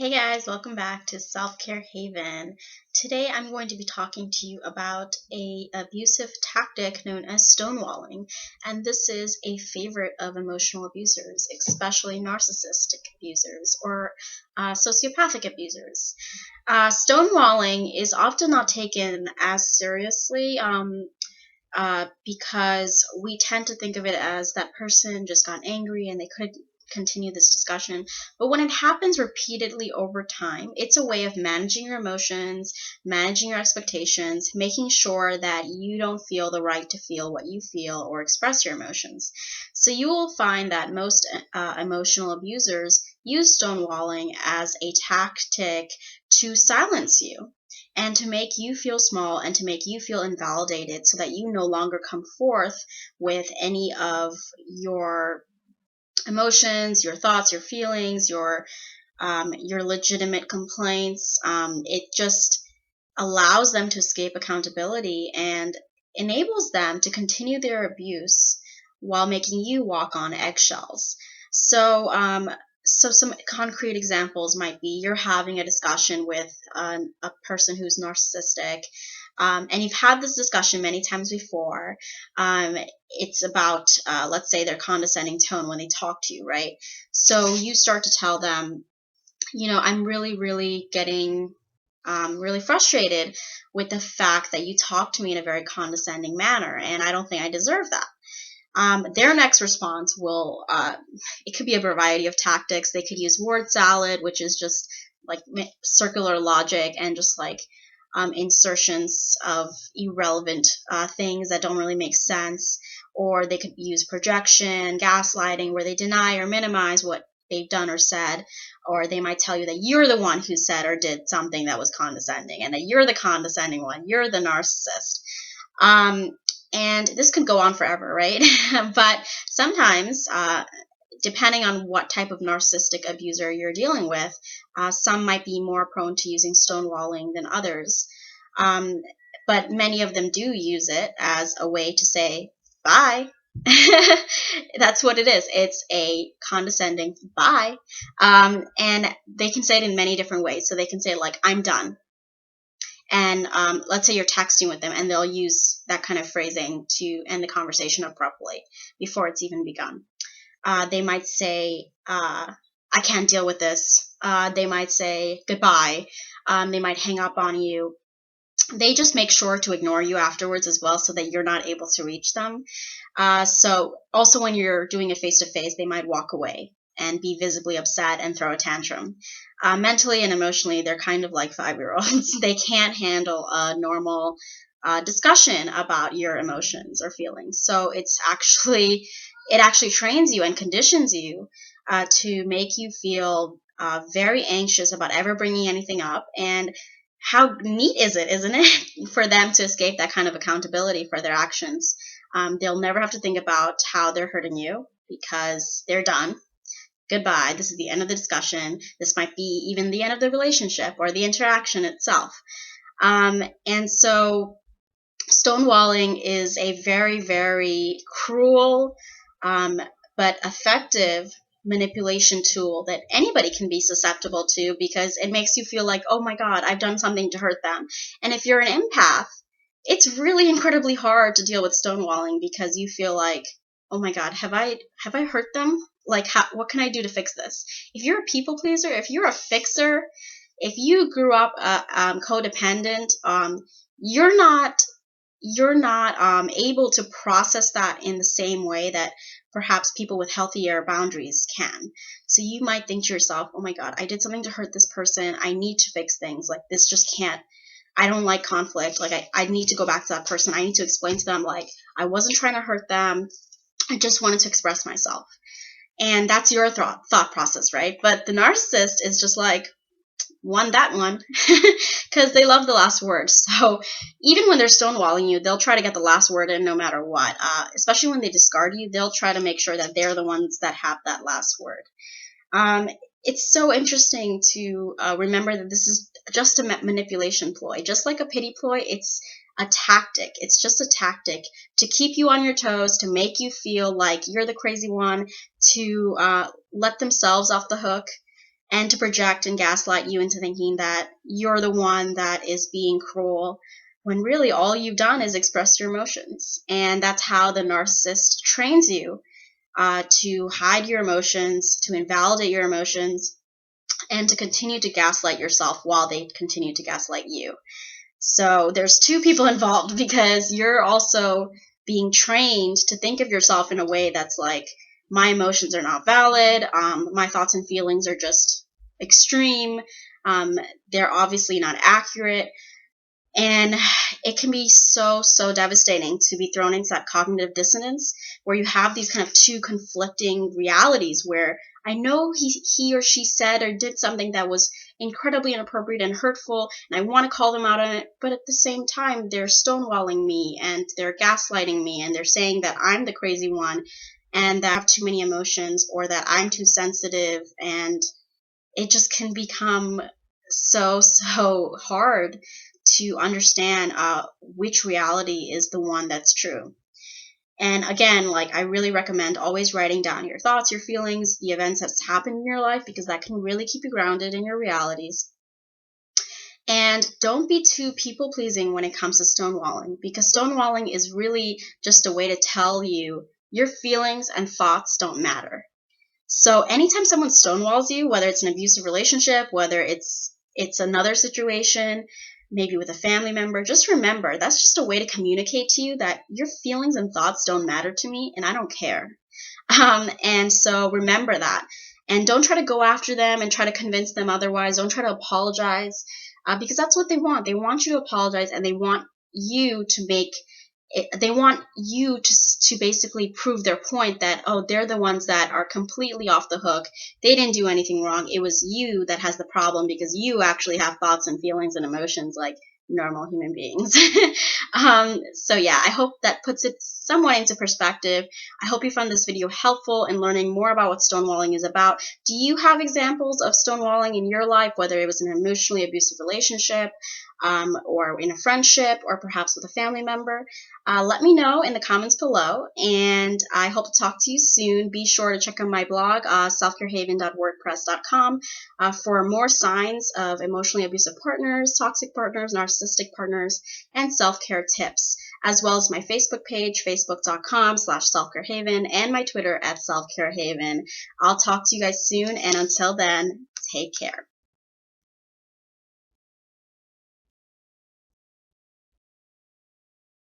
Hey guys, welcome back to Self-Care Haven. Today I'm going to be talking to you about a abusive tactic known as stonewalling, and this is a favorite of emotional abusers, especially narcissistic abusers or sociopathic abusers. Stonewalling is often not taken as seriously because we tend to think of it as that person just got angry and they could continue this discussion. But when it happens repeatedly over time, it's a way of managing your emotions, managing your expectations, making sure that you don't feel the right to feel what you feel or express your emotions. So you will find that most emotional abusers use stonewalling as a tactic to silence you and to make you feel small and to make you feel invalidated so that you no longer come forth with any of your emotions, your thoughts, your feelings, your legitimate complaints. It just allows them to escape accountability and enables them to continue their abuse while making you walk on eggshells. So some concrete examples might be you're having a discussion with a person who's narcissistic, and you've had this discussion many times before. It's about, let's say, their condescending tone when they talk to you, right? So you start to tell them, I'm really getting really frustrated with the fact that you talk to me in a very condescending manner, and I don't think I deserve that. Their next response will, it could be a variety of tactics. They could use word salad, which is just like circular logic and just like insertions of irrelevant things that don't really make sense. Or they could use projection, gaslighting, where they deny or minimize what they've done or said. Or they might tell you that you're the one who said or did something that was condescending and that you're the condescending one, you're the narcissist. And this could go on forever, right? But sometimes, depending on what type of narcissistic abuser you're dealing with, some might be more prone to using stonewalling than others. But many of them do use it as a way to say bye. That's what it is. It's a condescending bye. And they can say it in many different ways. So they can say, like, I'm done. And let's say you're texting with them, and they'll use that kind of phrasing to end the conversation abruptly before it's even begun. They might say, I can't deal with this. They might say goodbye. They might hang up on you. They just make sure to ignore you afterwards as well so that you're not able to reach them. So also when you're doing it face-to-face, they might walk away and be visibly upset and throw a tantrum. Mentally and emotionally, they're kind of like 5-year-olds. They can't handle a normal discussion about your emotions or feelings. So it actually trains you and conditions you to make you feel very anxious about ever bringing anything up. And how neat is it, isn't it, for them to escape that kind of accountability for their actions? They'll never have to think about how they're hurting you because they're done. Goodbye. This is the end of the discussion. This might be even the end of the relationship or the interaction itself. And so stonewalling is a very, very cruel but effective manipulation tool that anybody can be susceptible to because it makes you feel like, oh my God, I've done something to hurt them. And if you're an empath, it's really incredibly hard to deal with stonewalling because you feel like, oh my God, have I hurt them? Like, what can I do to fix this? If you're a people pleaser, if you're a fixer, if you grew up codependent, you're not able to process that in the same way that perhaps people with healthier boundaries can. So you might think to yourself, oh my God, I did something to hurt this person. I need to fix things. Like, this just can't. I don't like conflict. Like, I need to go back to that person. I need to explain to them, like, I wasn't trying to hurt them. I just wanted to express myself. And that's your thought process, right? But the narcissist is just like, that one, because they love the last word. So even when they're stonewalling you, they'll try to get the last word in no matter what. Especially when they discard you, they'll try to make sure that they're the ones that have that last word. It's so interesting to remember that this is just a manipulation ploy. Just like a pity ploy, it's a tactic. It's just a tactic to keep you on your toes, to make you feel like you're the crazy one, to let themselves off the hook, and to project and gaslight you into thinking that you're the one that is being cruel, when really all you've done is express your emotions. And that's how the narcissist trains you, to hide your emotions, to invalidate your emotions, and to continue to gaslight yourself while they continue to gaslight you. So there's two people involved, because you're also being trained to think of yourself in a way that's like, my emotions are not valid, my thoughts and feelings are just extreme, they're obviously not accurate. And it can be so, so devastating to be thrown into that cognitive dissonance where you have these kind of two conflicting realities, where I know he or she said or did something that was incredibly inappropriate and hurtful, and I want to call them out on it, but at the same time, they're stonewalling me and they're gaslighting me and they're saying that I'm the crazy one and that I have too many emotions, or that I'm too sensitive, and it just can become so, so hard to understand which reality is the one that's true. And again, like, I really recommend always writing down your thoughts, your feelings, the events that's happened in your life, because that can really keep you grounded in your realities. And don't be too people-pleasing when it comes to stonewalling, because stonewalling is really just a way to tell you your feelings and thoughts don't matter. So anytime someone stonewalls you, whether it's an abusive relationship, whether it's another situation, maybe with a family member, just remember that's just a way to communicate to you that your feelings and thoughts don't matter to me and I don't care. And so remember that. And don't try to go after them and try to convince them otherwise. Don't try to apologize, because that's what they want. They want you to apologize, and they want you to make they want you to basically prove their point that, oh, they're the ones that are completely off the hook. They didn't do anything wrong. It was you that has the problem, because you actually have thoughts and feelings and emotions like normal human beings. So yeah, I hope that puts it somewhat into perspective. I hope you found this video helpful in learning more about what stonewalling is about. Do you have examples of stonewalling in your life, whether it was an emotionally abusive relationship, or in a friendship, or perhaps with a family member? Let me know in the comments below, and I hope to talk to you soon. Be sure to check out my blog, selfcarehaven.wordpress.com, for more signs of emotionally abusive partners, toxic partners, narcissistic partners, and self-care tips, as well as my Facebook page, facebook.com/selfcarehaven, and my Twitter @selfcarehaven. I'll talk to you guys soon, and until then, take care.